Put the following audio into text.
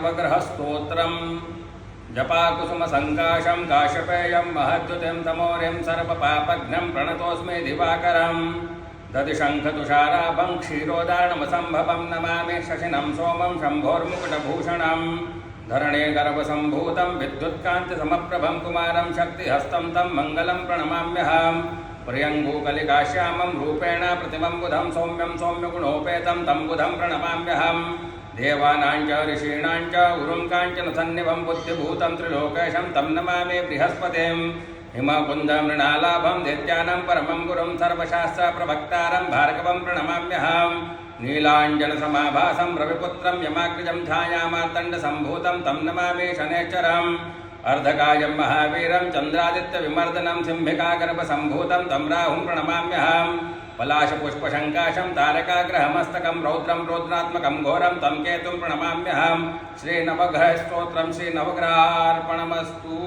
श्रीनवग्रहस्तोत्रम् जपाकुसुमसङ्काशं काश्यपेयं महद्युतिं तमोरिं सर्वपापघ्नं प्रणतोऽस्मि दिवाकरं दधिशङ्खतुषाराभं क्षीरोदार्णमसम्भवं नमामि शशिनं सोमं शम्भोर्मुकुटभूषणं धरणे गर्भसम्भूतं विद्युत्कान्तिसमप्रभं कुमारं शक्तिहस्तं तं मङ्गलं प्रणमाम्यहं प्रियङ्गूकलिकाश्यामं रूपेण प्रतिमं बुधं सौम्यं सौम्यगुणोपेतं तं बुधं प्रणमाम्यहं देवानां च ऋषीणां च गुरुं काञ्चन सन्निभं बुद्धिभूतं त्रिलोकेशं तं नमामि बृहस्पतिं हिमकुन्दमृणालाभं दैत्यानां परमं गुरुं सर्वशास्त्रप्रवक्तारं भार्गवं प्रणमाम्यहं नीलाञ्जनसमाभासं रविपुत्रं यमाग्रजं छायामार्तण्डसम्भूतं तं नमामि शनैश्चरम् अर्धकायं महावीरं चन्द्रादित्यविमर्दनं सिंहिकागर्भसम्भूतं तं राहुं प्रणमाम्यहं पलाशपुष्पशङ्काशं तारकाग्रहमस्तकं रौद्रं रौद्रात्मकं घोरं तं केतुं प्रणमाम्यहं श्रीनवग्रहस्तोत्रं श्रीनवग्रहार्पणमस्तु।